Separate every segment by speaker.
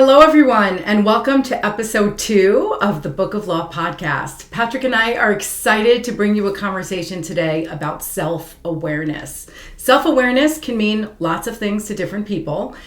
Speaker 1: Hello, everyone, and welcome to episode 2 of the Book of Law podcast. Patrick and I are excited to bring you a conversation today about self-awareness. Self-awareness can mean lots of things to different people,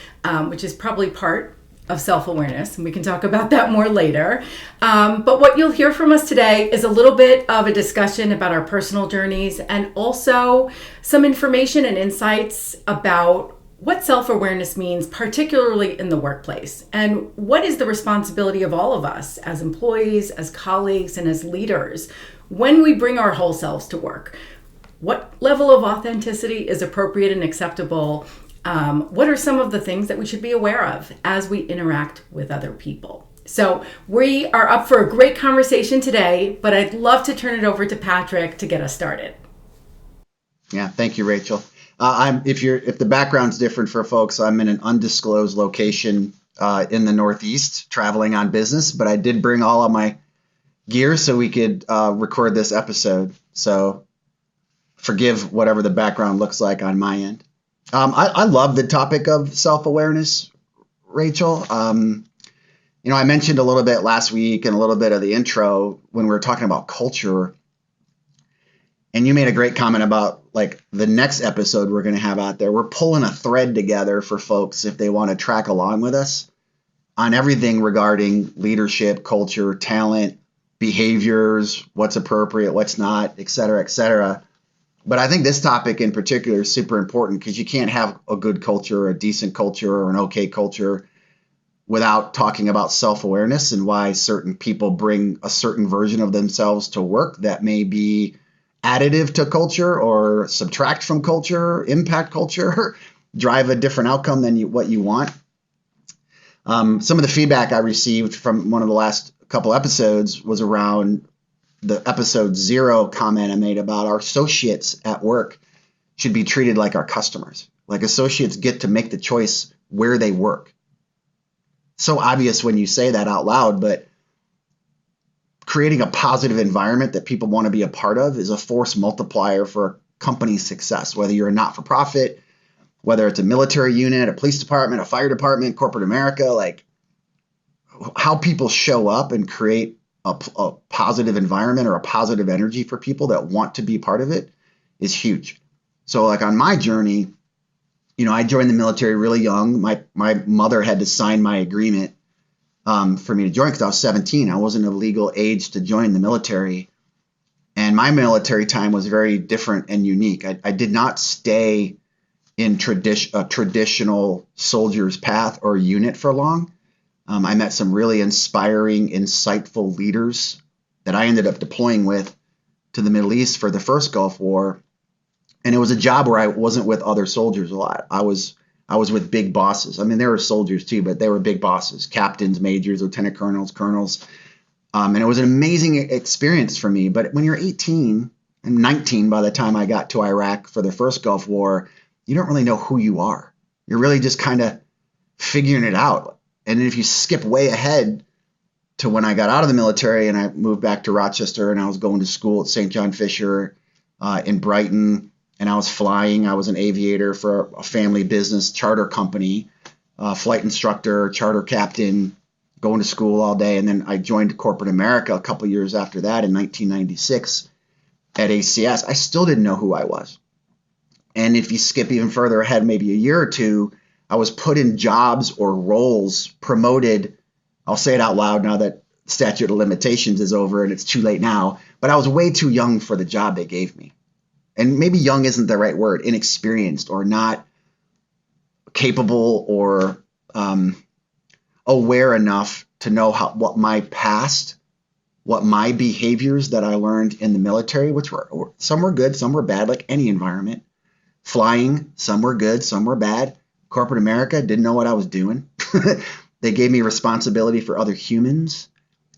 Speaker 1: which is probably part of self-awareness, and we can talk about that more later. But what you'll hear from us today is a little bit of a discussion about our personal journeys and also some information and insights about what self-awareness means, particularly in the workplace, and what is the responsibility of all of us as employees, as colleagues, and as leaders when we bring our whole selves to work. What level of authenticity is appropriate and acceptable? What are some of the things that we should be aware of as we interact with other people? So we are up for a great conversation today, but I'd love to turn it over to Patrick to get us started.
Speaker 2: Yeah, thank you, Rachel. If the background's different for folks, I'm in an undisclosed location in the Northeast, traveling on business. But I did bring all of my gear so we could record this episode. So forgive whatever the background looks like on my end. I love the topic of self-awareness, Rachel. I mentioned a little bit last week and a little bit of the intro when we were talking about culture. And you made a great comment about like the next episode we're going to have out there. We're pulling a thread together for folks if they want to track along with us on everything regarding leadership, culture, talent, behaviors, what's appropriate, what's not, et cetera, et cetera. But I think this topic in particular is super important because you can't have a good culture, a decent culture, or an okay culture without talking about self-awareness and why certain people bring a certain version of themselves to work that may be additive to culture or subtract from culture, impact culture, drive a different outcome than what you want. Some of the feedback I received from one of the last couple episodes was around the episode 0 comment I made about our associates at work should be treated like our customers. Like associates get to make the choice where they work. So obvious when you say that out loud, but creating a positive environment that people want to be a part of is a force multiplier for a company's success, whether you're a not-for-profit, whether it's a military unit, a police department, a fire department, corporate America, like how people show up and create a positive environment or a positive energy for people that want to be part of it is huge. So like on my journey, I joined the military really young. My mother had to sign my agreement for me to join because I was 17. I wasn't of legal age to join the military. And my military time was very different and unique. I did not stay in a traditional soldier's path or unit for long. I met some really inspiring, insightful leaders that I ended up deploying with to the Middle East for the first Gulf War. And it was a job where I wasn't with other soldiers a lot. I was with big bosses. I mean, there were soldiers too, but they were big bosses, captains, majors, lieutenant colonels. And it was an amazing experience for me. But when you're 18 and 19 by the time I got to Iraq for the first Gulf War, you don't really know who you are. You're really just kind of figuring it out. And if you skip way ahead to when I got out of the military and I moved back to Rochester and I was going to school at St. John Fisher in Brighton, and I was flying. I was an aviator for a family business charter company, flight instructor, charter captain, going to school all day. And then I joined corporate America a couple years after that in 1996 at ACS. I still didn't know who I was. And if you skip even further ahead, maybe a year or two, I was put in jobs or roles, promoted. I'll say it out loud now that statute of limitations is over and it's too late now. But I was way too young for the job they gave me. And maybe young isn't the right word, inexperienced or not capable or aware enough to know what my past, what my behaviors that I learned in the military, which were some were good, some were bad, like any environment. Flying, some were good, some were bad. Corporate America, didn't know what I was doing. They gave me responsibility for other humans.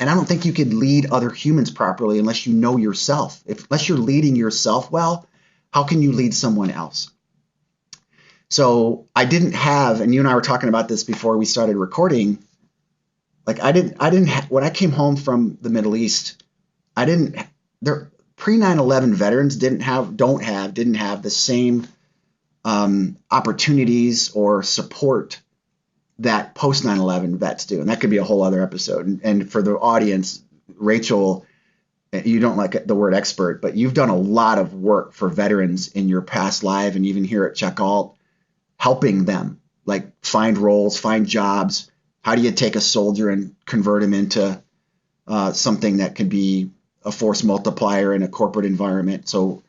Speaker 2: And I don't think you could lead other humans properly unless you know yourself. Unless you're leading yourself well, how can you lead someone else? So I didn't have, and you and I were talking about this before we started recording. Like when I came home from the Middle East, pre 9/11 veterans didn't have the same opportunities or support that post 9/11 vets do. And that could be a whole other episode. And for the audience, Rachel, you don't like the word expert, but you've done a lot of work for veterans in your past life and even here at Checkalt, helping them like find roles, find jobs. How do you take a soldier and convert him into something that could be a force multiplier in a corporate environment? So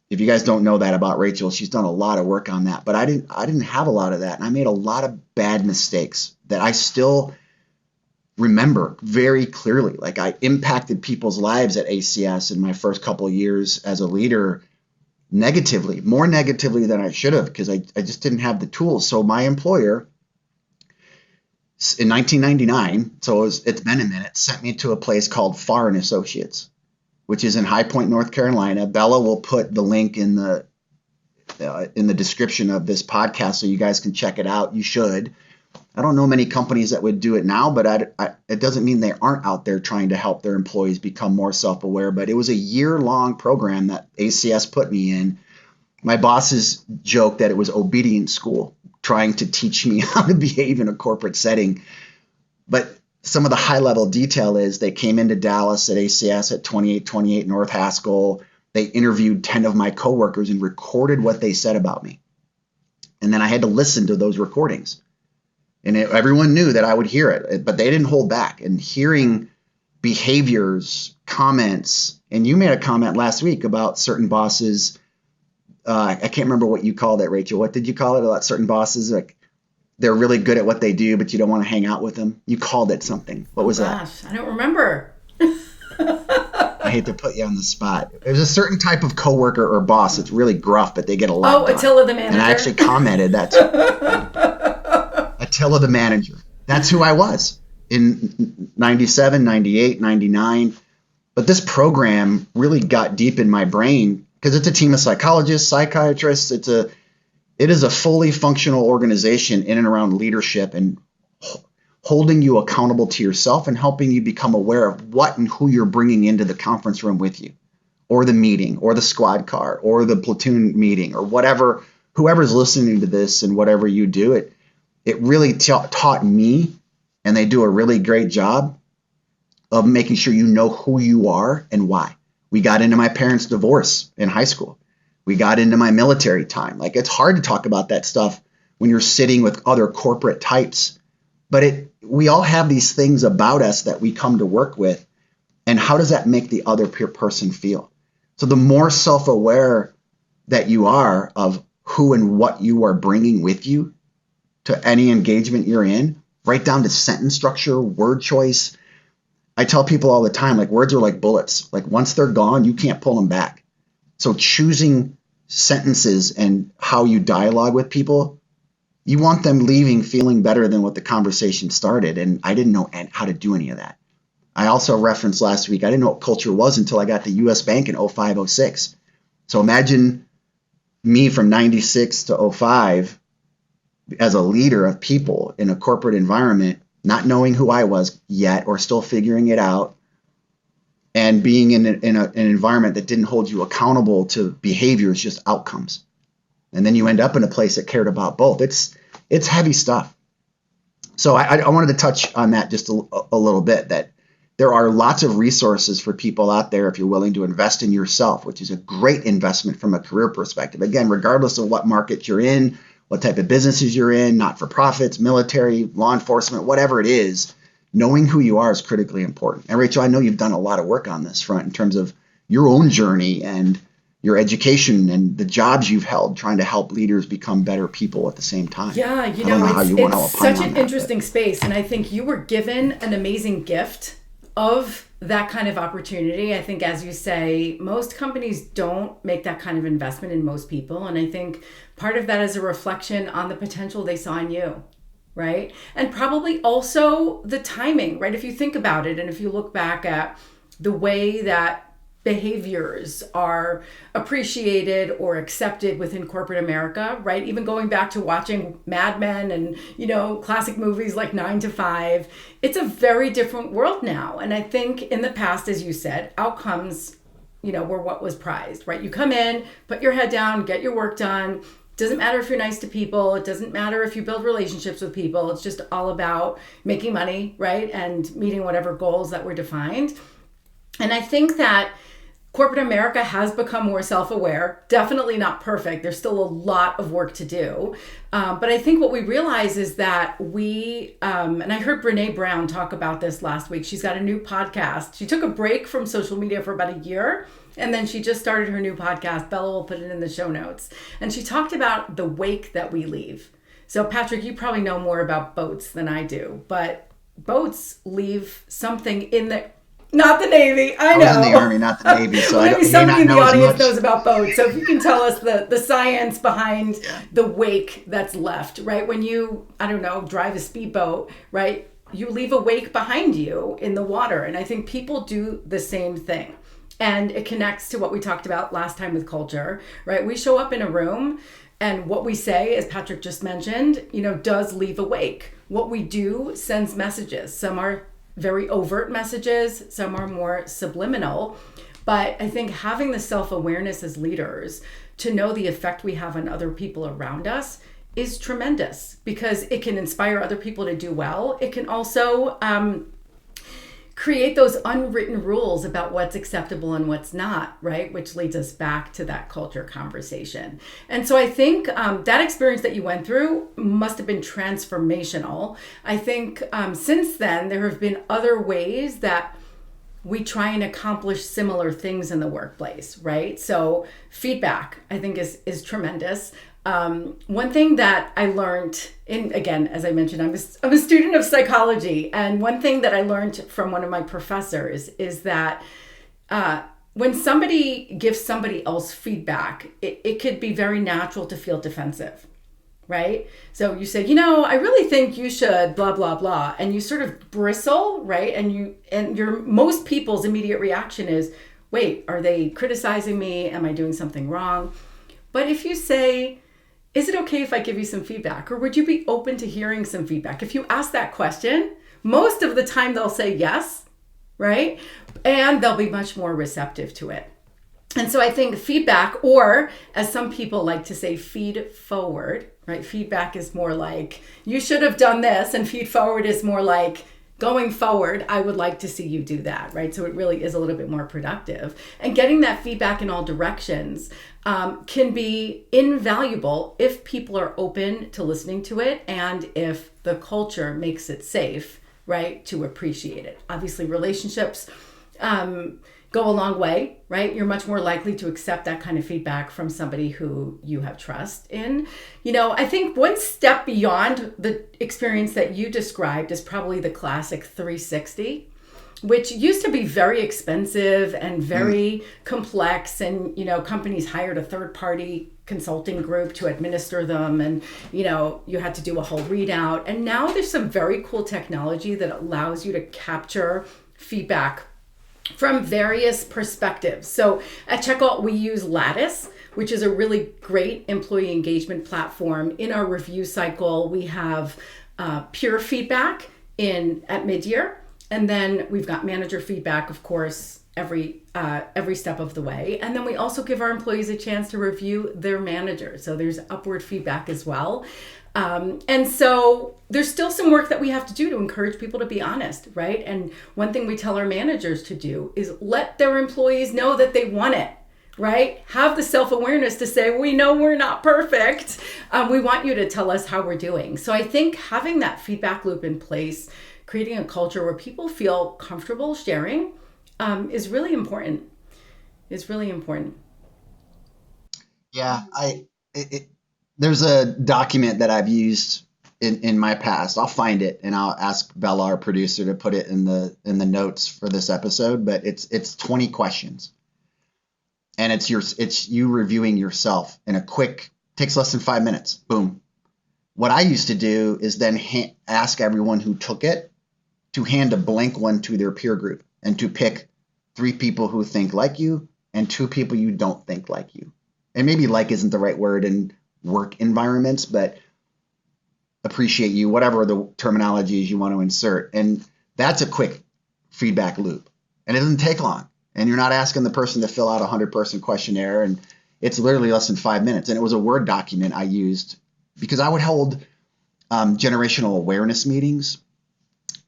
Speaker 2: if you guys don't know that about Rachel, she's done a lot of work on that, but I didn't have a lot of that. And I made a lot of bad mistakes that I still remember very clearly. Like I impacted people's lives at ACS in my first couple of years as a leader negatively, more negatively than I should have, because I just didn't have the tools. So my employer in 1999, so it's been a minute, sent me to a place called Farr and Associates, which is in High Point, North Carolina. Bella will put the link in the description of this podcast so you guys can check it out. You should. I don't know many companies that would do it now, but it doesn't mean they aren't out there trying to help their employees become more self-aware. But it was a year-long program that ACS put me in. My bosses joked that it was obedience school, trying to teach me how to behave in a corporate setting. But some of the high-level detail is they came into Dallas at ACS at 2828 North Haskell. They interviewed 10 of my coworkers and recorded what they said about me. And then I had to listen to those recordings. And everyone knew that I would hear it, but they didn't hold back. And hearing behaviors, comments, and you made a comment last week about certain bosses. I can't remember what you called it, Rachel. What did you call it about certain bosses? Like they're really good at what they do, but you don't want to hang out with them. You called it something. What was that?
Speaker 1: I don't remember.
Speaker 2: I hate to put you on the spot. There's a certain type of coworker or boss that's really gruff, but they get a lot done.
Speaker 1: Attila the manager.
Speaker 2: And I actually commented that too. Attila the manager. That's who I was in 97, 98, 99. But this program really got deep in my brain because it's a team of psychologists, psychiatrists. It is a fully functional organization in and around leadership and holding you accountable to yourself and helping you become aware of what and who you're bringing into the conference room with you, or the meeting, or the squad car, or the platoon meeting, or whatever, whoever's listening to this and whatever you do, it really taught me, and they do a really great job of making sure you know who you are and why. We got into my parents' divorce in high school. We got into my military time. Like it's hard to talk about that stuff when you're sitting with other corporate types, but we all have these things about us that we come to work with. And how does that make the other person feel? So the more self-aware that you are of who and what you are bringing with you to any engagement you're in, right down to sentence structure, word choice. I tell people all the time, like words are like bullets. Like once they're gone, you can't pull them back. So choosing sentences and how you dialogue with people, you want them leaving feeling better than what the conversation started. And I didn't know how to do any of that. I also referenced last week, I didn't know what culture was until I got to US Bank in 05, 06. So imagine me from 96 to 05 as a leader of people in a corporate environment, not knowing who I was yet or still figuring it out, and being in an environment that didn't hold you accountable to behaviors, just outcomes. And then you end up in a place that cared about both. It's heavy stuff. So I wanted to touch on that just a little bit, that there are lots of resources for people out there if you're willing to invest in yourself, which is a great investment from a career perspective. Again, regardless of what market you're in, what type of businesses you're in, not-for-profits, military, law enforcement, whatever it is, knowing who you are is critically important. And Rachel, I know you've done a lot of work on this front in terms of your own journey and your education and the jobs you've held, trying to help leaders become better people at the same time.
Speaker 1: Yeah,
Speaker 2: I don't know how you want to
Speaker 1: it's
Speaker 2: opine
Speaker 1: such
Speaker 2: on
Speaker 1: an
Speaker 2: that,
Speaker 1: interesting space. And I think you were given an amazing gift of that kind of opportunity. I think, as you say, most companies don't make that kind of investment in most people. And I think part of that is a reflection on the potential they saw in you, right? And probably also the timing, right? If you think about it, and if you look back at the way that behaviors are appreciated or accepted within corporate America, right? Even going back to watching Mad Men and, classic movies like 9 to 5, it's a very different world now. And I think in the past, as you said, outcomes, were what was prized, right? You come in, put your head down, get your work done, Doesn't matter if you're nice to people. It doesn't matter if you build relationships with people. It's just all about making money, right? And meeting whatever goals that were defined. And I think that corporate America has become more self-aware. Definitely not perfect. There's still a lot of work to do. But I think what we realize is that and I heard Brene Brown talk about this last week. She's got a new podcast. She took a break from social media for about a year, and then she just started her new podcast. Bella will put it in the show notes. And she talked about the wake that we leave. So Patrick, you probably know more about boats than I do, but boats leave something in the... Not the Navy. I know.
Speaker 2: I was in the Army, not the Navy. So
Speaker 1: maybe somebody in the audience knows about boats. So if you can tell us the science behind the wake that's left, right? When you, I don't know, drive a speedboat, right? You leave a wake behind you in the water. And I think people do the same thing. And it connects to what we talked about last time with culture, right? We show up in a room and what we say, as Patrick just mentioned, does leave a wake. What we do sends messages. Some are very overt messages, some are more subliminal. But I think having the self-awareness as leaders to know the effect we have on other people around us is tremendous, because it can inspire other people to do well. It can also create those unwritten rules about what's acceptable and what's not, right? Which leads us back to that culture conversation. And so I think that experience that you went through must have been transformational. I think since then, there have been other ways that we try and accomplish similar things in the workplace, right? So feedback, I think, is tremendous. One thing that I learned again, as I mentioned, I'm a student of psychology. And one thing that I learned from one of my professors is that when somebody gives somebody else feedback, it could be very natural to feel defensive, right? So you say, I really think you should blah, blah, blah. And you sort of bristle, right? And most people's immediate reaction is, wait, are they criticizing me? Am I doing something wrong? But if you say, is it okay if I give you some feedback? Or would you be open to hearing some feedback? If you ask that question, most of the time they'll say yes, right? And they'll be much more receptive to it. And so I think feedback, or as some people like to say, feed forward, right? Feedback is more like, you should have done this. And feed forward is more like, going forward, I would like to see you do that, right? So it really is a little bit more productive. And getting that feedback in all directions can be invaluable if people are open to listening to it and if the culture makes it safe, right, to appreciate it. Obviously, relationships go a long way, right? You're much more likely to accept that kind of feedback from somebody who you have trust in. I think one step beyond the experience that you described is probably the classic 360, which used to be very expensive and very complex. And, companies hired a third-party consulting group to administer them. And, you had to do a whole readout. And now there's some very cool technology that allows you to capture feedback from various perspectives. So at Checkout, we use Lattice, which is a really great employee engagement platform. In our review cycle, we have peer feedback at mid-year. And then we've got manager feedback, of course, every step of the way. And then we also give our employees a chance to review their manager. So there's upward feedback as well. And so there's still some work that we have to do to encourage people to be honest, right? And one thing we tell our managers to do is let their employees know that they want it, right? Have the self-awareness to say, we know we're not perfect. We want you to tell us how we're doing. So I think having that feedback loop in place, creating a culture where people feel comfortable sharing is really important.
Speaker 2: Yeah, there's a document that I've used in my past. I'll find it and I'll ask Bella, our producer, to put it in the notes for this episode. But it's 20 questions, and it's you reviewing yourself in takes less than 5 minutes. Boom. What I used to do is then ask everyone who took it to hand a blank one to their peer group and to pick 3 people who think like you and 2 people you don't think like you. And maybe like isn't the right word in work environments, but appreciate you, whatever the terminology is you want to insert. And that's a quick feedback loop. And it doesn't take long. And you're not asking the person to fill out a 100-person questionnaire. And It's literally less than 5 minutes. And it was a Word document I used because I would hold generational awareness meetings.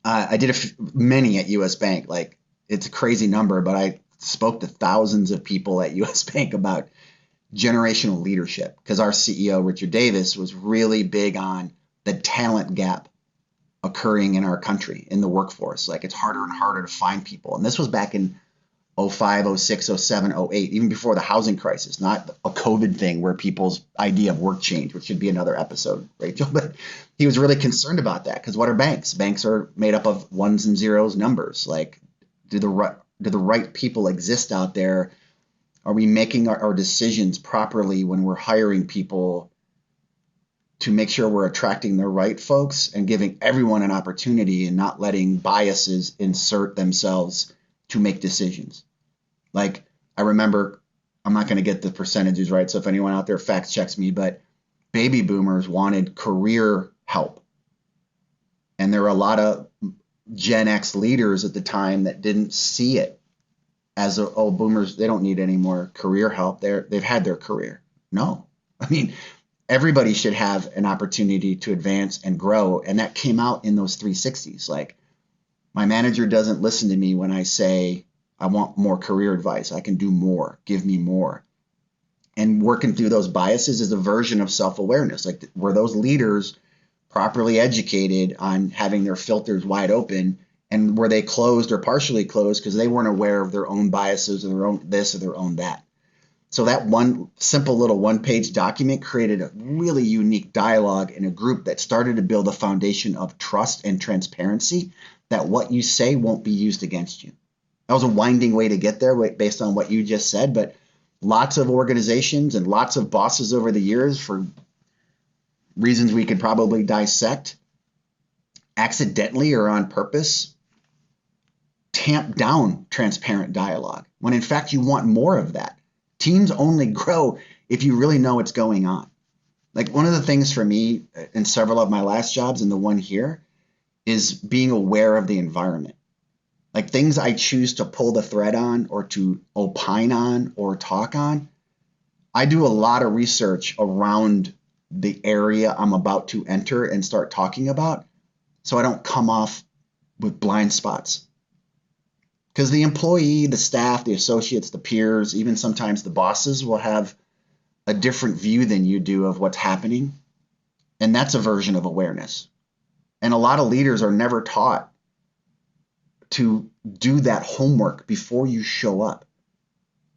Speaker 2: I did many at US Bank. Like, it's a crazy number, but I spoke to thousands of people at US Bank about generational leadership because our CEO, Richard Davis, was really big on the talent gap occurring in our country in the workforce. Like, it's harder and harder to find people. And this was back in 05, 06, 07, 08, even before the housing crisis, not a COVID thing where people's idea of work changed, which should be another episode, Rachel. But he was really concerned about that because what are banks? Banks are made up of ones and zeros numbers. Like, do the right people exist out there? Are we making our decisions properly when we're hiring people to make sure we're attracting the right folks and giving everyone an opportunity and not letting biases insert themselves to make decisions? Like, I remember, I'm not going to get the percentages right, so if anyone out there fact checks me, but baby boomers wanted career help. And there were a lot of Gen X leaders at the time that didn't see it as, oh, boomers, they don't need any more career help. They've had their career. No. I mean, everybody should have an opportunity to advance and grow. And that came out in those 360s. Like, my manager doesn't listen to me when I say, I want more career advice. I can do more. Give me more. And working through those biases is a version of self-awareness. Like, were those leaders properly educated on having their filters wide open? And were they closed or partially closed because they weren't aware of their own biases or their own this or their own that? So that one simple little one-page document created a really unique dialogue in a group that started to build a foundation of trust and transparency, that what you say won't be used against you. That was a winding way to get there based on what you just said, but lots of organizations and lots of bosses over the years, for reasons we could probably dissect, accidentally or on purpose, tamp down transparent dialogue, when in fact you want more of that. Teams only grow if you really know what's going on. Like, one of the things for me in several of my last jobs and the one here is being aware of the environment. Like, things I choose to pull the thread on or to opine on or talk on, I do a lot of research around the area I'm about to enter and start talking about, so I don't come off with blind spots. Because the employee, the staff, the associates, the peers, even sometimes the bosses will have a different view than you do of what's happening. And that's a version of awareness. And a lot of leaders are never taught to do that homework before you show up.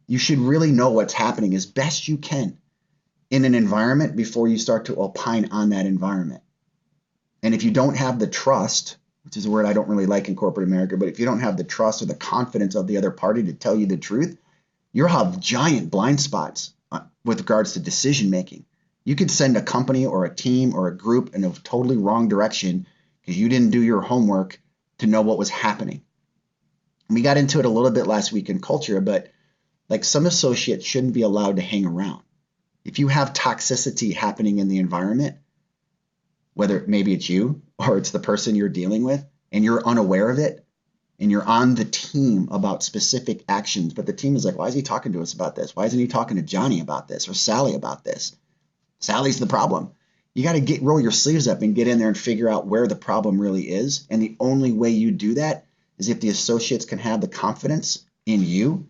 Speaker 2: You should really know what's happening as best you can in an environment before you start to opine on that environment. And if you don't have the trust, which is a word I don't really like in corporate America, but if you don't have the trust or the confidence of the other party to tell you the truth, you'll have giant blind spots with regards to decision making. You could send a company or a team or a group in a totally wrong direction because you didn't do your homework to know what was happening. And we got into it a little bit last week in culture, but like, some associates shouldn't be allowed to hang around. If you have toxicity happening in the environment, whether maybe it's you or it's the person you're dealing with, and you're unaware of it, and you're on the team about specific actions, but the team is like, why is he talking to us about this? Why isn't he talking to Johnny about this or Sally about this? Sally's the problem. You got to roll your sleeves up and get in there and figure out where the problem really is. And the only way you do that is if the associates can have the confidence in you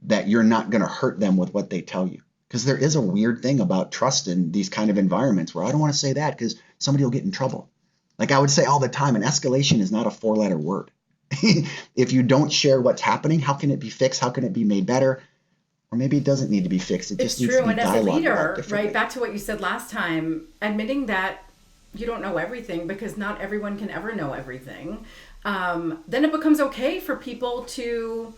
Speaker 2: that you're not going to hurt them with what they tell you. Because there is a weird thing about trust in these kind of environments where I don't want to say that because somebody will get in trouble. Like, I would say all the time, an escalation is not a 4-letter word. If you don't share what's happening, how can it be fixed? How can it be made better? Or maybe it doesn't need to be fixed. It just needs to be dialogued about differently.
Speaker 1: It's true. And as a leader, right, back to what you said last time, admitting that you don't know everything, because not everyone can ever know everything, then it becomes okay for people to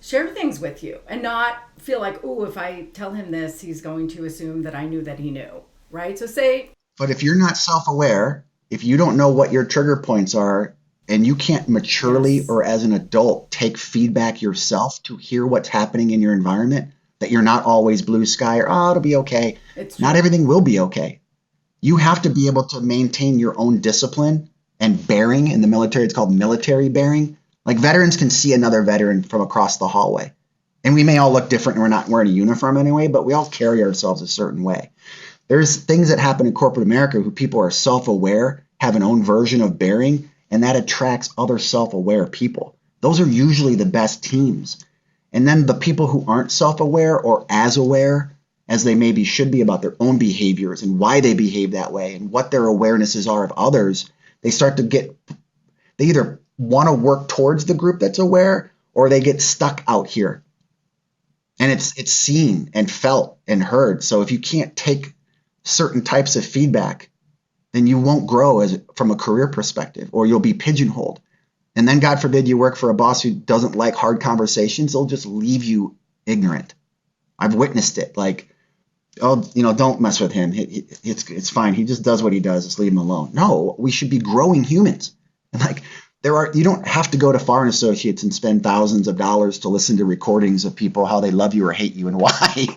Speaker 1: share things with you and not feel like, oh, if I tell him this, he's going to assume that I knew that he knew, right? So
Speaker 2: But if you're not self-aware, if you don't know what your trigger points are, and you can't maturely or as an adult take feedback yourself to hear what's happening in your environment, that you're not always blue sky or, oh, it'll be okay. Not everything will be okay. You have to be able to maintain your own discipline and bearing. In the military, it's called military bearing. Like, veterans can see another veteran from across the hallway. And we may all look different and we're not wearing a uniform anyway, but we all carry ourselves a certain way. There's things that happen in corporate America who people are self-aware, have an own version of bearing, and that attracts other self-aware people. Those are usually the best teams. And then the people who aren't self-aware or as aware as they maybe should be about their own behaviors and why they behave that way and what their awarenesses are of others, they either want to work towards the group that's aware or they get stuck out here. And it's seen and felt and heard. So if you can't take certain types of feedback, then you won't grow from a career perspective, or you'll be pigeonholed. And then God forbid you work for a boss who doesn't like hard conversations, they'll just leave you ignorant. I've witnessed it. Like, oh, don't mess with him. It's fine. He just does what he does. Just leave him alone. No, we should be growing humans. And like, you don't have to go to Foreign Associates and spend thousands of dollars to listen to recordings of people, how they love you or hate you and why,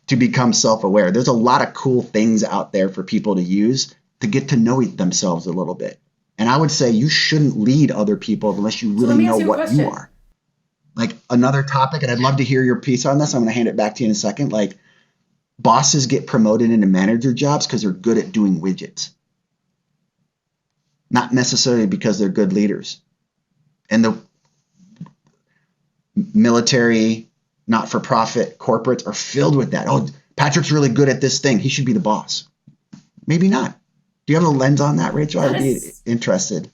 Speaker 2: to become self-aware. There's a lot of cool things out there for people to use to get to know themselves a little bit. And I would say you shouldn't lead other people unless you really know what you are. Like another topic, and I'd love to hear your piece on this. I'm going to hand it back to you in a second. Like, bosses get promoted into manager jobs because they're good at doing widgets, not necessarily because they're good leaders. And the military, not-for-profit corporates are filled with that. Oh, Patrick's really good at this thing. He should be the boss. Maybe not. Do you have a lens on that, Rachel? I would be interested.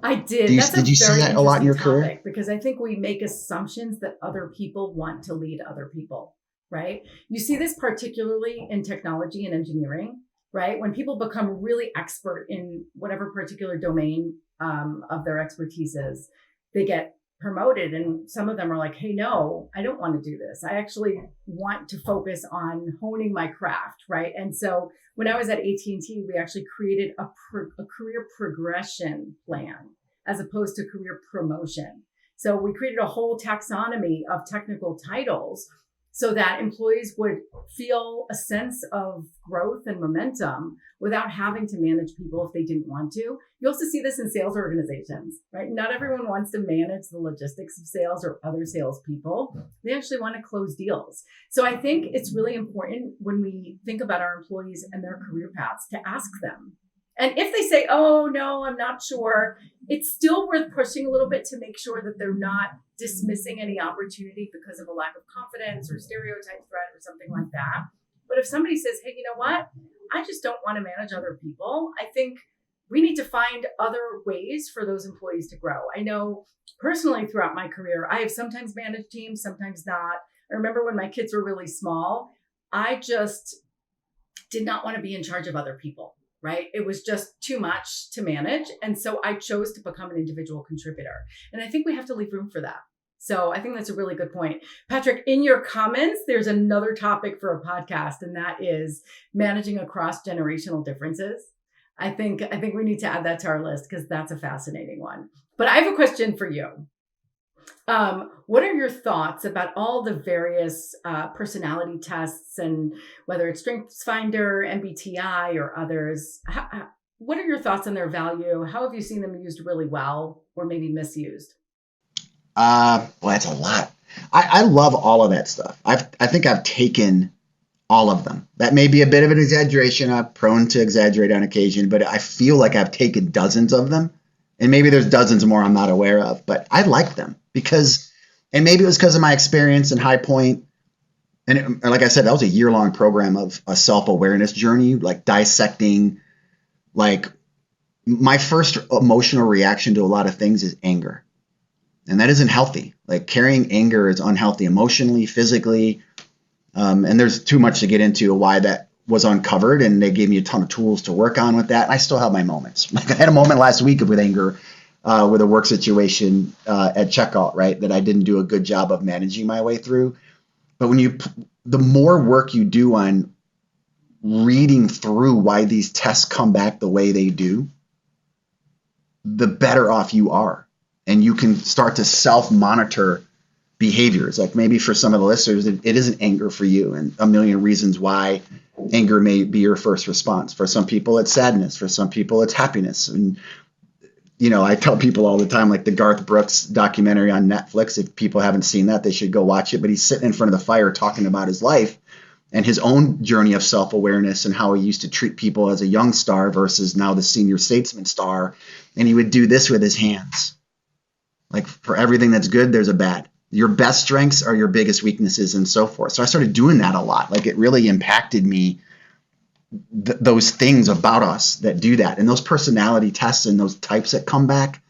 Speaker 1: I did.
Speaker 2: Did you see that a lot in your career?
Speaker 1: Because I think we make assumptions that other people want to lead other people, right? You see this particularly in technology and engineering, right? When people become really expert in whatever particular domain of their expertise is, they get promoted, and some of them are like, hey, no, I don't want to do this. I actually want to focus on honing my craft, right? And so when I was at AT&T, we actually created a career progression plan as opposed to career promotion. So we created a whole taxonomy of technical titles so that employees would feel a sense of growth and momentum without having to manage people if they didn't want to. You also see this in sales organizations, right? Not everyone wants to manage the logistics of sales or other salespeople. They actually want to close deals. So I think it's really important when we think about our employees and their career paths to ask them. And if they say, oh, no, I'm not sure, it's still worth pushing a little bit to make sure that they're not dismissing any opportunity because of a lack of confidence or stereotype threat or something like that. But if somebody says, hey, you know what? I just don't want to manage other people. I think we need to find other ways for those employees to grow. I know personally throughout my career, I have sometimes managed teams, sometimes not. I remember when my kids were really small, I just did not want to be in charge of other people. Right? It was just too much to manage. And so I chose to become an individual contributor. And I think we have to leave room for that. So I think that's a really good point. Patrick, in your comments, there's another topic for a podcast, and that is managing across generational differences. I think we need to add that to our list because that's a fascinating one. But I have a question for you. What are your thoughts about all the various personality tests, and whether it's StrengthsFinder, MBTI, or others? What are your thoughts on their value? How have you seen them used really well or maybe misused?
Speaker 2: Well, that's a lot. I love all of that stuff. I think I've taken all of them. That may be a bit of an exaggeration. I'm prone to exaggerate on occasion, but I feel like I've taken dozens of them. And maybe there's dozens more I'm not aware of, but I like them and maybe it was because of my experience in High Point. And like I said, that was a year-long program of a self-awareness journey, like dissecting, like my first emotional reaction to a lot of things is anger. And that isn't healthy. Like carrying anger is unhealthy emotionally, physically. And there's too much to get into why that was uncovered, and they gave me a ton of tools to work on with that. And I still have my moments. Like I had a moment last week with anger with a work situation at checkout, right, that I didn't do a good job of managing my way through. But the more work you do on reading through why these tests come back the way they do, the better off you are. And you can start to self-monitor behaviors. Like maybe for some of the listeners, it isn't anger for you, and a million reasons why anger may be your first response. For some people, it's sadness. For some people, it's happiness. And I tell people all the time, like the Garth Brooks documentary on Netflix, if people haven't seen that, they should go watch it. But he's sitting in front of the fire talking about his life and his own journey of self-awareness and how he used to treat people as a young star versus now the senior statesman star. And he would do this with his hands. Like, for everything that's good, there's a bad. Your best strengths are your biggest weaknesses, and so forth. So I started doing that a lot. Like, it really impacted me, those things about us that do that. And those personality tests and those types that come back,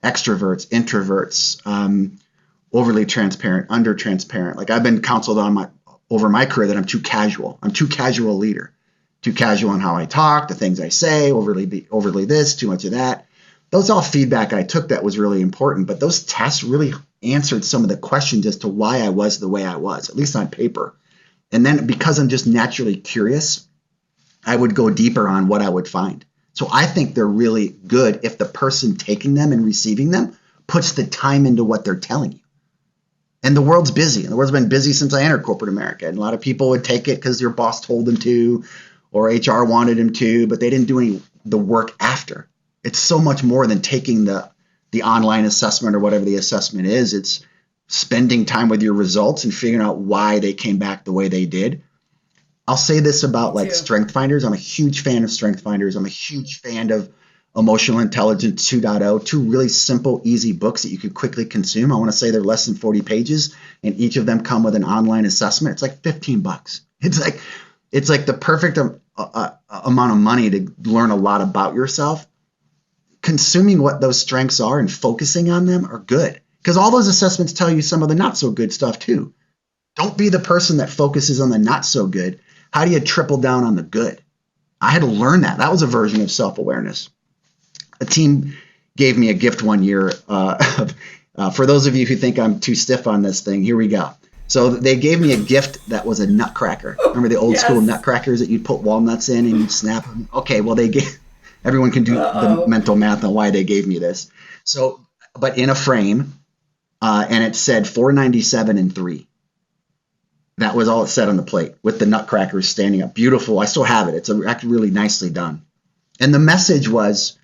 Speaker 2: extroverts, introverts, overly transparent, under transparent. Like, I've been counseled over my career that I'm too casual. I'm too casual leader, too casual on how I talk, the things I say, overly this, too much of that. Those all feedback I took that was really important, but those tests really answered some of the questions as to why I was the way I was, at least on paper. And then, because I'm just naturally curious, I would go deeper on what I would find. So I think they're really good if the person taking them and receiving them puts the time into what they're telling you. And the world's busy. And the world's been busy since I entered corporate America. And a lot of people would take it because their boss told them to, or HR wanted them to, but they didn't do any the work after. It's so much more than taking the online assessment or whatever the assessment is. It's spending time with your results and figuring out why they came back the way they did. I'll say this about like Strength Finders. I'm a huge fan of Strength Finders. I'm a huge fan of Emotional Intelligence 2.0, two really simple, easy books that you can quickly consume. I want to say they're less than 40 pages, and each of them come with an online assessment. It's like $15. It's like the perfect amount of money to learn a lot about yourself. Consuming what those strengths are and focusing on them are good, because all those assessments tell you some of the not so good stuff too. Don't be the person that focuses on the not so good. How do you triple down on the good? I had to learn that. That was a version of self-awareness. A team gave me a gift one year. For those of you who think I'm too stiff on this thing, here we go. So they gave me a gift that was a nutcracker. Remember the old school nutcrackers that you'd put walnuts in and you'd snap them? Okay, well, everyone can do the mental math on why they gave me this. So, but in a frame, and it said $4.97 and 3. That was all it said on the plate, with the nutcrackers standing up. Beautiful. I still have it. It's actually really nicely done. And the message was,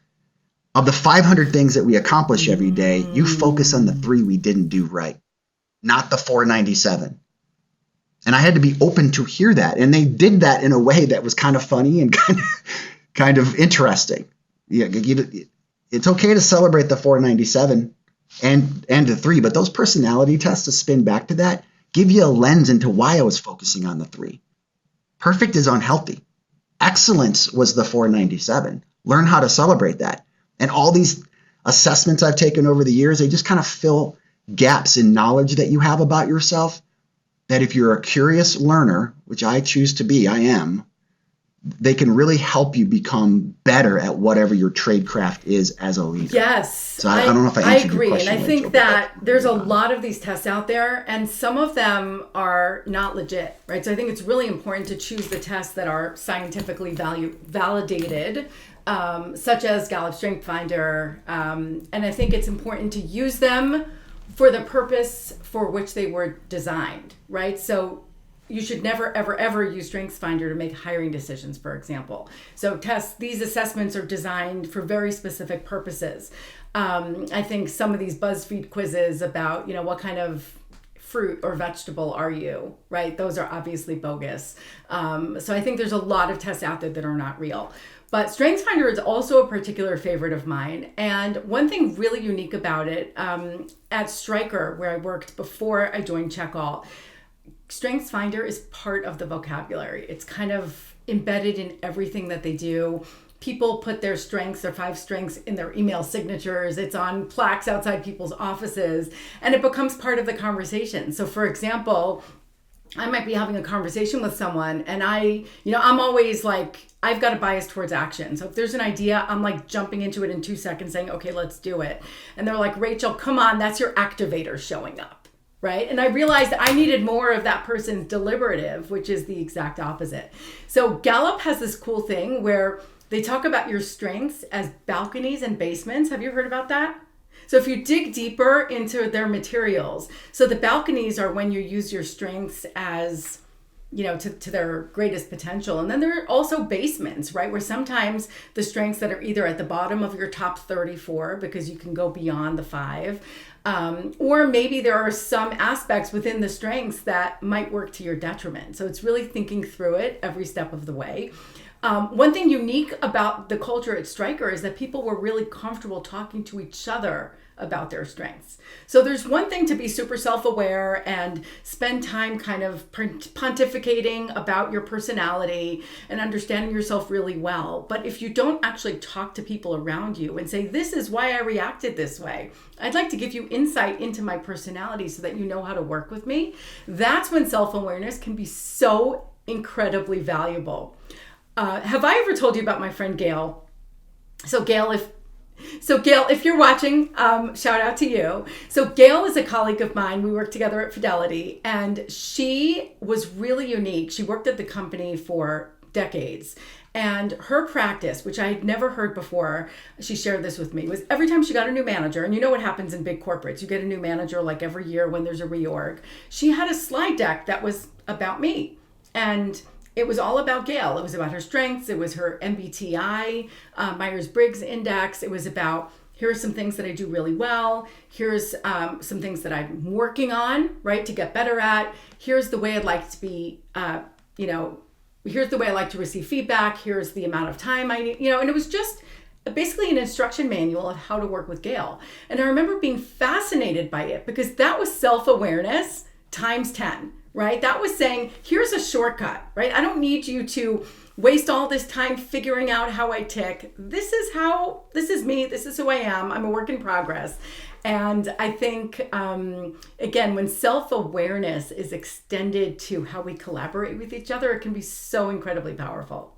Speaker 2: of the 500 things that we accomplish every day, you focus on the 3 we didn't do right, not the 497. And I had to be open to hear that. And they did that in a way that was kind of funny and kind of interesting. Yeah, it's okay to celebrate the 497 and the 3, but those personality tests to spin back to that give you a lens into why I was focusing on the 3. Perfect is unhealthy. Excellence was the 497. Learn how to celebrate that. And all these assessments I've taken over the years, they just kind of fill gaps in knowledge that you have about yourself, that if you're a curious learner, which I choose to be, I am, they can really help you become better at whatever your trade craft is as a leader.
Speaker 1: Yes.
Speaker 2: So I don't know if I answered your question.
Speaker 1: And I think that there's a lot of these tests out there, and some of them are not legit, right? So I think it's really important to choose the tests that are scientifically validated, such as Gallup Strength Finder. And I think it's important to use them for the purpose for which they were designed, right? So you should never, ever, ever use StrengthsFinder to make hiring decisions, for example. So these assessments are designed for very specific purposes. I think some of these BuzzFeed quizzes about, what kind of fruit or vegetable are you, right? Those are obviously bogus. So I think there's a lot of tests out there that are not real. But StrengthsFinder is also a particular favorite of mine. And one thing really unique about it, at Stryker, where I worked before I joined Checkall, StrengthsFinder is part of the vocabulary. It's kind of embedded in everything that they do. People put their 5 strengths in their email signatures. It's on plaques outside people's offices, and it becomes part of the conversation. So for example, I might be having a conversation with someone, and I'm always like, I've got a bias towards action. So if there's an idea, I'm like jumping into it in 2 seconds saying, okay, let's do it. And they're like, Rachel, come on, that's your activator showing up. Right? And I realized I needed more of that person's deliberative, which is the exact opposite. So Gallup has this cool thing where they talk about your strengths as balconies and basements. Have you heard about that? So if you dig deeper into their materials, so the balconies are when you use your strengths as to their greatest potential. And then there are also basements, right? Where sometimes the strengths that are either at the bottom of your top 34, because you can go beyond the 5, or maybe there are some aspects within the strengths that might work to your detriment. So it's really thinking through it every step of the way. One thing unique about the culture at Stryker is that people were really comfortable talking to each other about their strengths. So there's one thing to be super self-aware and spend time kind of pontificating about your personality and understanding yourself really well. But if you don't actually talk to people around you and say, this is why I reacted this way, I'd like to give you insight into my personality so that you know how to work with me, that's when self-awareness can be so incredibly valuable. Have I ever told you about my friend Gail? So Gail, if you're watching, shout out to you. So Gail is a colleague of mine. We worked together at Fidelity, and she was really unique. She worked at the company for decades. And her practice, which I had never heard before, she shared this with me, was every time she got a new manager, and you know what happens in big corporates, you get a new manager like every year when there's a reorg. She had a slide deck that was about me. And it was all about Gail. It was about her strengths. It was her MBTI, Myers-Briggs Index. It was about, here are some things that I do really well. Here's some things that I'm working on, right, to get better at. Here's the way I'd like to be, here's the way I like to receive feedback. Here's the amount of time I need, and it was just basically an instruction manual of how to work with Gail. And I remember being fascinated by it because that was self-awareness times 10. Right? That was saying, here's a shortcut, right? I don't need you to waste all this time figuring out how I tick. This is me, this is who I am. I'm a work in progress. And I think, again, when self-awareness is extended to how we collaborate with each other, it can be so incredibly powerful.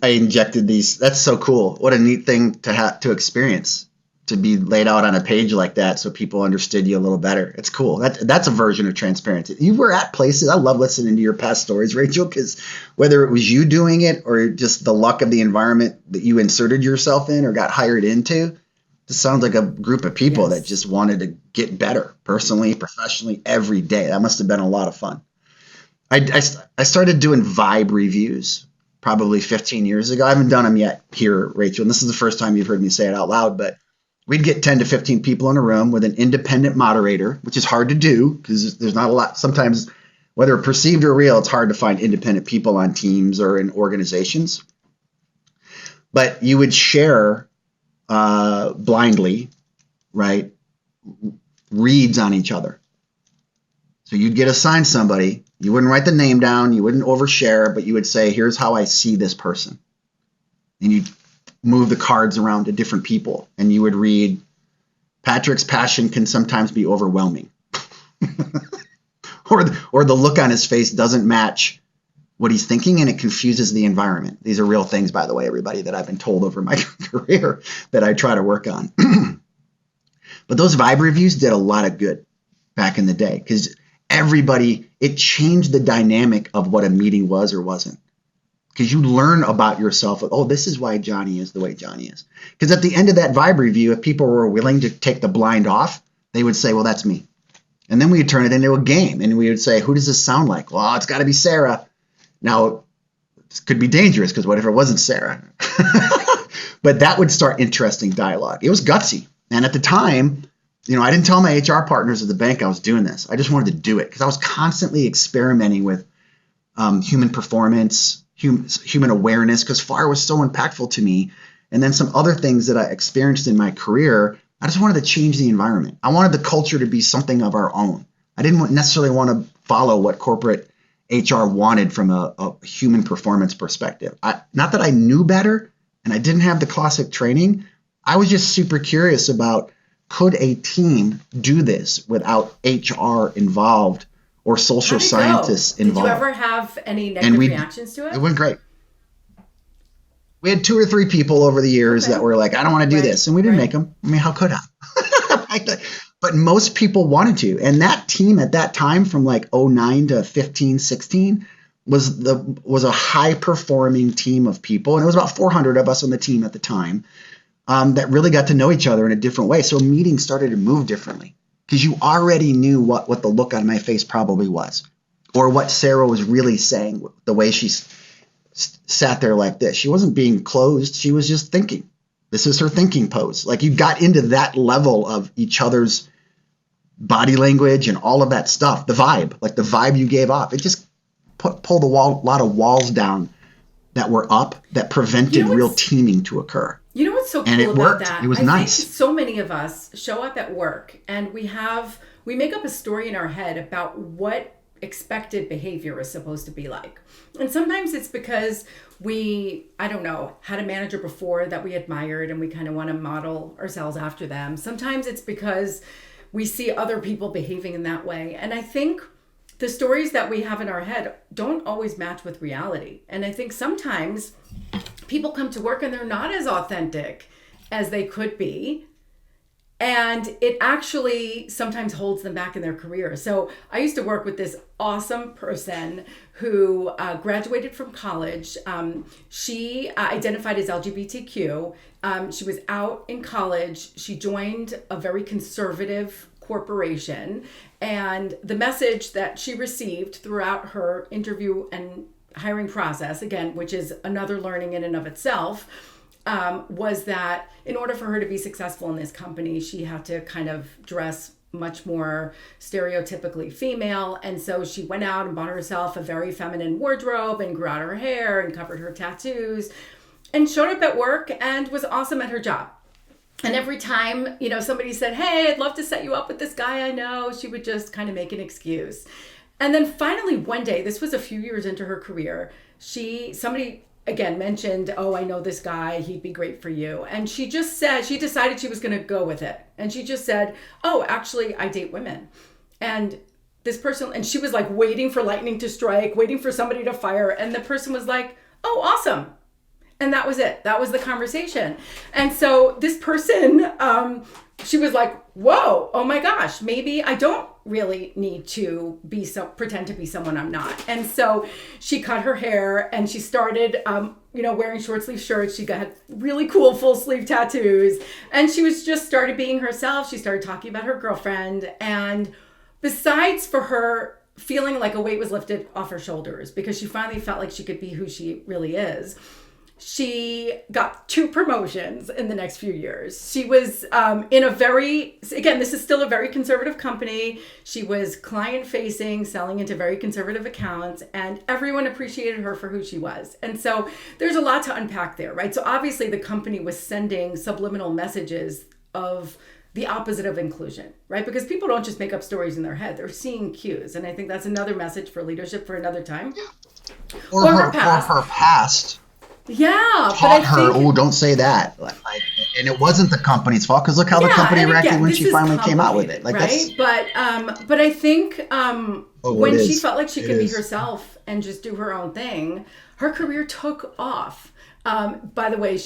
Speaker 2: I injected these. That's so cool. What a neat thing to experience. To be laid out on a page like that so people understood you a little better. It's cool. That's a version of transparency. You were at places. I love listening to your past stories, Rachel, because whether it was you doing it or just the luck of the environment that you inserted yourself in or got hired into, this sounds like a group of people that just wanted to get better personally, professionally, every day. That must have been a lot of fun. I started doing vibe reviews probably 15 years ago. I haven't done them yet here, Rachel, and this is the first time you've heard me say it out loud, but we'd get 10 to 15 people in a room with an independent moderator, which is hard to do because there's not a lot. Sometimes, whether perceived or real, it's hard to find independent people on teams or in organizations. But you would share blindly, right, reads on each other. So you'd get assigned somebody. You wouldn't write the name down. You wouldn't overshare, but you would say, here's how I see this person. And you'd move the cards around to different people, and you would read, Patrick's passion can sometimes be overwhelming. or the look on his face doesn't match what he's thinking, and it confuses the environment. These are real things, by the way, everybody, that I've been told over my career that I try to work on. But those vibe reviews did a lot of good back in the day because it changed the dynamic of what a meeting was or wasn't. Because you learn about yourself. Oh, this is why Johnny is the way Johnny is. Because at the end of that vibe review, if people were willing to take the blind off, they would say, well, that's me. And then we would turn it into a game. And we would say, who does this sound like? Well, it's got to be Sarah. Now, this could be dangerous because what if it wasn't Sarah? But that would start interesting dialogue. It was gutsy. And at the time, I didn't tell my HR partners at the bank I was doing this. I just wanted to do it because I was constantly experimenting with human performance, human awareness, because FAR was so impactful to me. And then some other things that I experienced in my career, I just wanted to change the environment. I wanted the culture to be something of our own. I didn't necessarily want to follow what corporate HR wanted from a human performance perspective. Not that I knew better and I didn't have the classic training. I was just super curious about, could a team do this without HR involved or social scientists involved?
Speaker 1: Did you ever have any negative reactions to it?
Speaker 2: It went great. We had 2 or 3 people over the years that were like, I don't want to do this. And we didn't make them. I mean, how could I? But most people wanted to. And that team at that time from like 09 to 15, 16 was a high performing team of people. And it was about 400 of us on the team at the time that really got to know each other in a different way. So meetings started to move differently because you already knew what the look on my face probably was, or what Sarah was really saying, the way she sat there like this. She wasn't being closed. She was just thinking. This is her thinking pose. Like, you got into that level of each other's body language and all of that stuff, the vibe you gave off. It just pulled a lot of walls down that were up that prevented real teaming to occur.
Speaker 1: You know what's so cool
Speaker 2: and it
Speaker 1: about
Speaker 2: worked.
Speaker 1: that?
Speaker 2: It was
Speaker 1: I
Speaker 2: nice.
Speaker 1: think so many of us show up at work and we make up a story in our head about what expected behavior is supposed to be like. And sometimes it's because we, I don't know, had a manager before that we admired and we kind of want to model ourselves after them. Sometimes it's because we see other people behaving in that way. And I think the stories that we have in our head don't always match with reality. And I think sometimes people come to work and they're not as authentic as they could be. And it actually sometimes holds them back in their career. So I used to work with this awesome person who graduated from college. She identified as LGBTQ. She was out in college. She joined a very conservative corporation. And the message that she received throughout her interview and hiring process, again, which is another learning in and of itself, was that in order for her to be successful in this company, she had to kind of dress much more stereotypically female. And so she went out and bought herself a very feminine wardrobe and grew out her hair and covered her tattoos and showed up at work and was awesome at her job. And every time, somebody said, "Hey, I'd love to set you up with this guy I know," she would just kind of make an excuse. And then finally one day, this was a few years into her career, somebody again mentioned, "Oh, I know this guy, he'd be great for you." And she just said, she decided she was going to go with it. And she just said, "Oh, actually, I date women." And this person, and she was like waiting for lightning to strike, waiting for somebody to fire. And the person was like, "Oh, awesome." And that was it. That was the conversation. And so this person, she was like, "Whoa, oh my gosh, maybe I don't really need to pretend to be someone I'm not." And so she cut her hair and she started, wearing short sleeve shirts. She got really cool full sleeve tattoos, and she was just started being herself. She started talking about her girlfriend, and besides for her feeling like a weight was lifted off her shoulders because she finally felt like she could be who she really is, she got 2 promotions in the next few years. She was this is still a very conservative company. She was client facing, selling into very conservative accounts, and everyone appreciated her for who she was. And so there's a lot to unpack there, right? So obviously the company was sending subliminal messages of the opposite of inclusion, right? Because people don't just make up stories in their head. They're seeing cues. And I think that's another message for leadership for another time.
Speaker 2: Or her past.
Speaker 1: Yeah,
Speaker 2: but I think, "Oh, don't say that." And it wasn't the company's fault because look how the company reacted when she finally came out with it.
Speaker 1: Right? But I think when she felt like she could be herself and just do her own thing, her career took off. By the way,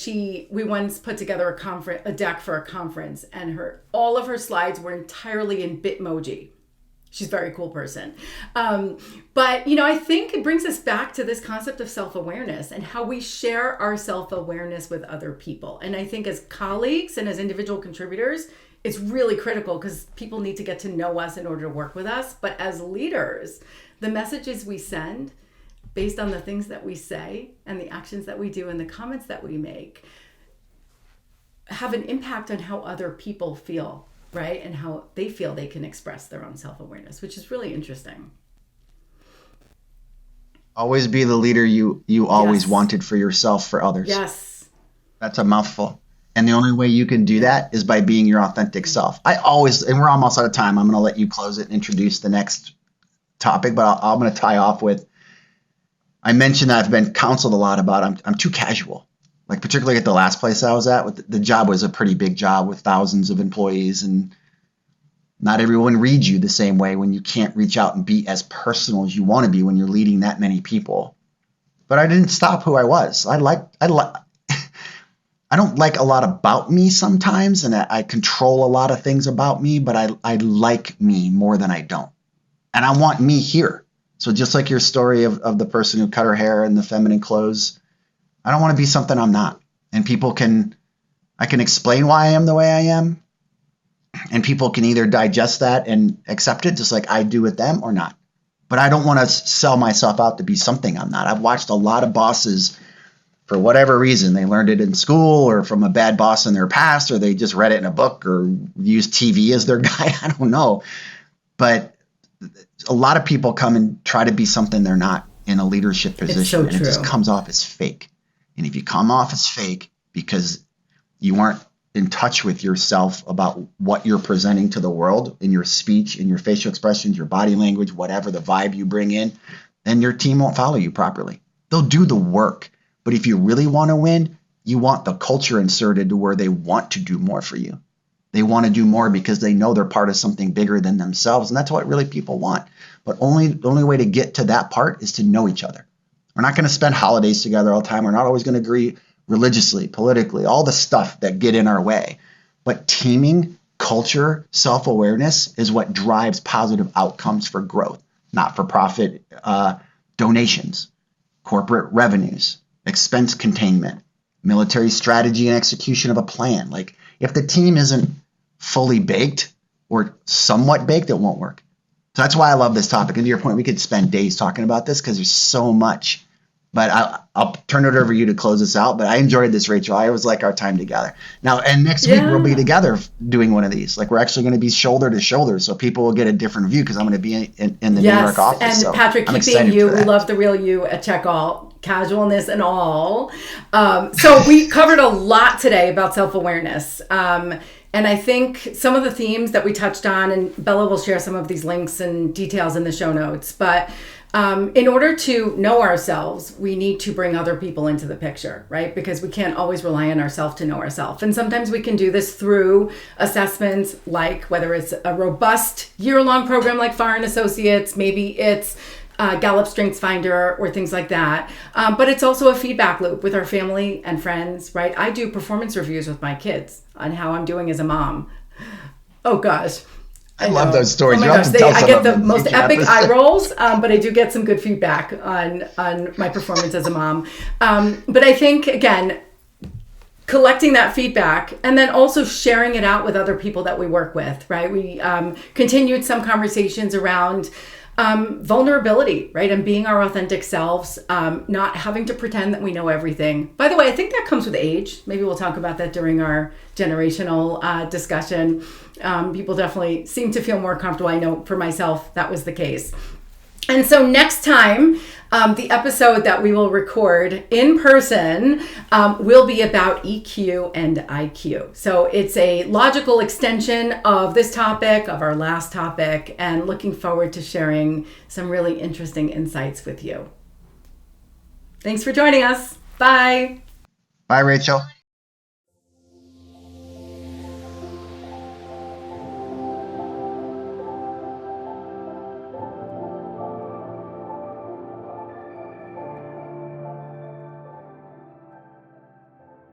Speaker 1: we once put together a deck for a conference, and all of her slides were entirely in Bitmoji. She's a very cool person. But I think it brings us back to this concept of self-awareness and how we share our self-awareness with other people. And I think as colleagues and as individual contributors, it's really critical because people need to get to know us in order to work with us. But as leaders, the messages we send based on the things that we say and the actions that we do and the comments that we make have an impact on how other people feel, right? And how they feel they can express their own self-awareness, which is really interesting.
Speaker 2: Always be the leader you always wanted for yourself, for others.
Speaker 1: Yes.
Speaker 2: That's a mouthful. And the only way you can do that is by being your authentic self. And we're almost out of time. I'm going to let you close it and introduce the next topic, but I'm going to tie off with, I mentioned that I've been counseled a lot about I'm too casual. Like particularly at the last place I was at, the job was a pretty big job with thousands of employees, and not everyone reads you the same way when you can't reach out and be as personal as you want to be when you're leading that many people. But I didn't stop who I was. I don't like a lot about me sometimes, and I control a lot of things about me, but I like me more than I don't. And I want me here. So just like your story of the person who cut her hair in the feminine clothes, I don't want to be something I'm not. And I can explain why I am the way I am. And people can either digest that and accept it just like I do with them or not. but I don't want to sell myself out to be something I'm not. I've watched a lot of bosses, for whatever reason, they learned it in school or from a bad boss in their past, or they just read it in a book or used TV as their guide. I don't know. But a lot of people come and try to be something they're not in a leadership position.
Speaker 1: It's so
Speaker 2: and it just
Speaker 1: true.
Speaker 2: comes off as fake. And if you come off as fake because you aren't in touch with yourself about what you're presenting to the world in your speech, in your facial expressions, your body language, whatever the vibe you bring in, then your team won't follow you properly. They'll do the work. But if you really want to win, you want the culture inserted to where they want to do more for you. They want to do more because they know they're part of something bigger than themselves. And that's what really people want. But the only way to get to that part is to know each other. We're not going to spend holidays together all the time. We're not always going to agree religiously, politically, all the stuff that get in our way. But teaming, culture, self-awareness is what drives positive outcomes for growth, not-for-profit donations, corporate revenues, expense containment, military strategy and execution of a plan. Like if the team isn't fully baked or somewhat baked, it won't work. So that's why I love this topic. And to your point, we could spend days talking about this because there's so much. But I'll turn it over to you to close this out. But I enjoyed this, Rachel. I always like our time together. Now, and next week we'll be together doing one of these. Like we're actually going to be shoulder to shoulder, so people will get a different view because I'm going to be in the New York office.
Speaker 1: And
Speaker 2: so
Speaker 1: Patrick, keep being you. We love the real you at Check All, casualness and all. So we covered a lot today about self-awareness. And I think some of the themes that we touched on, and Bella will share some of these links and details in the show notes, but in order to know ourselves, we need to bring other people into the picture, right? Because we can't always rely on ourselves to know ourselves. And sometimes we can do this through assessments, like whether it's a robust year-long program like Farr and Associates, maybe it's Gallup Strengths Finder or things like that. But it's also a feedback loop with our family and friends, right? I do performance reviews with my kids on how I'm doing as a mom. Oh gosh.
Speaker 2: I love those stories.
Speaker 1: Oh my gosh, I get the most epic eye rolls, but I do get some good feedback on my performance as a mom. But I think, again, collecting that feedback and then also sharing it out with other people that we work with, right? We continued some conversations around vulnerability, right? And being our authentic selves, not having to pretend that we know everything. By the way, I think that comes with age. Maybe we'll talk about that during our generational discussion. People definitely seem to feel more comfortable. I know for myself, that was the case. And so next time, the episode that we will record in person will be about EQ and IQ. So it's a logical extension of this topic, of our last topic, and looking forward to sharing some really interesting insights with you. Thanks for joining us. Bye.
Speaker 2: Bye, Rachel.